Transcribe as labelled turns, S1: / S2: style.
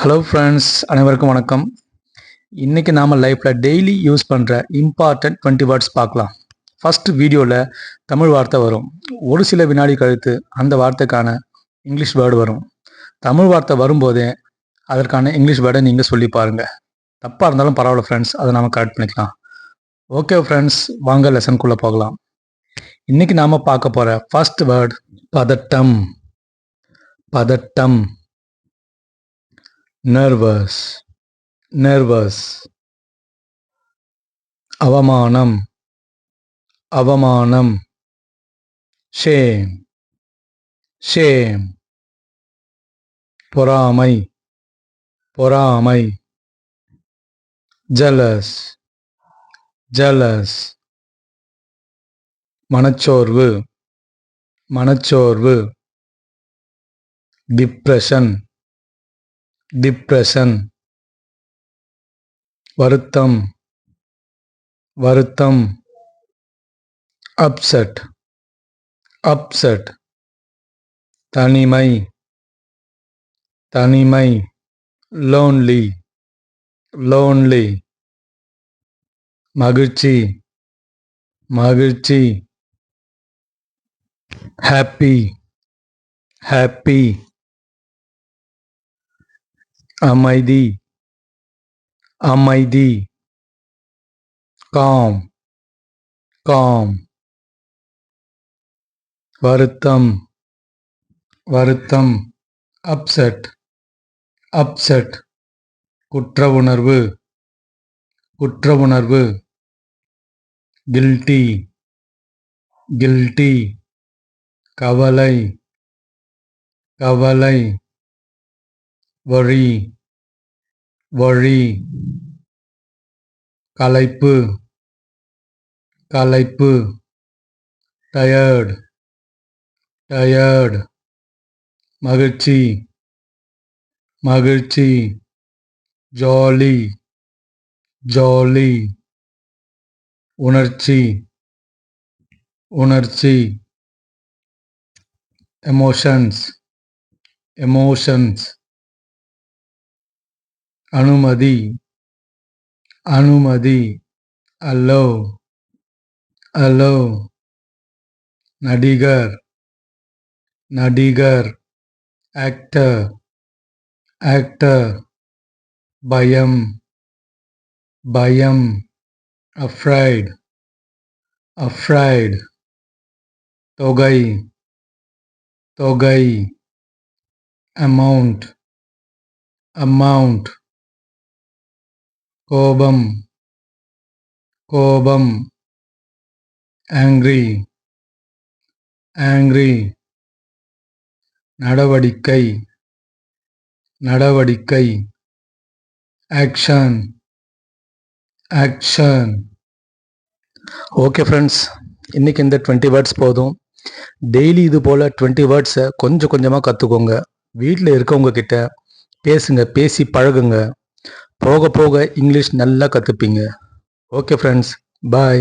S1: Hello friends, அனைவருக்கும் வணக்கம். இன்றைக்கி நாம் லைஃப்பில் டெய்லி யூஸ் பண்ணுற இம்பார்ட்டன்ட் 20 வேர்ட்ஸ் பார்க்கலாம். ஃபஸ்ட்டு வீடியோவில் தமிழ் வார்த்தை வரும். ஒரு சில வினாடி கழித்து அந்த வார்த்தைக்கான இங்கிலீஷ் வேர்டு வரும். தமிழ் வார்த்தை வரும்போதே அதற்கான இங்கிலீஷ் வேர்டை நீங்கள் சொல்லி பாருங்கள். தப்பாக இருந்தாலும் பரவாயில்ல ஃப்ரெண்ட்ஸ், அதை நாம் கரெக்ட் பண்ணிக்கலாம். ஓகே ஃப்ரெண்ட்ஸ், வாங்க லெசனுக்குள்ளே போகலாம். இன்றைக்கி நாம் பார்க்க போகிற ஃபஸ்ட் வேர்ட் பதட்டம். பதட்டம். nervous, nervous. அவமானம், அவமானம். shame, shame. பொறாமை, பொறாமை. jealous, jealous. மனச்சோர்வு, மனச்சோர்வு. depression, depression. வருத்தம், வருத்தம். upset, upset. தனிமை, தனிமை. lonely, lonely. மகிழ்ச்சி, மகிழ்ச்சி. happy, happy. அமைதி, அமைதி. calm, calm. வருத்தம், வருத்தம். upset, upset. குற்ற உணர்வு, குற்ற உணர்வு. guilty, guilty. கவலை, கவலை. worry, worry. களைப்பு, களைப்பு. tired, tired. மகிழ்ச்சி, மகிழ்ச்சி. jolly, jolly. உணர்ச்சி, உணர்ச்சி. emotions, emotions. அனுமதி, அனுமதி. allow, allow. நடிகர், நடிகர். actor, actor. பயம், பயம். afraid, afraid. தொகை, தொகை. amount, amount. கோபம், கோபம். angry, angry. நடவடிக்கை, நடவடிக்கை. action, action. ஓகே ஃப்ரெண்ட்ஸ், இன்றைக்கி இந்த 20 வேர்ட்ஸ் போதும். டெய்லி இது போல் 20 வேர்ட்ஸை கொஞ்சம் கொஞ்சமாக கற்றுக்கோங்க. வீட்டில் இருக்கவங்க கிட்ட பேசுங்க, பேசி பழகுங்க. போக போக இங்கிலீஷ் நல்லா கற்றுப்பீங்க. ஓகே ஃப்ரெண்ட்ஸ், பாய்.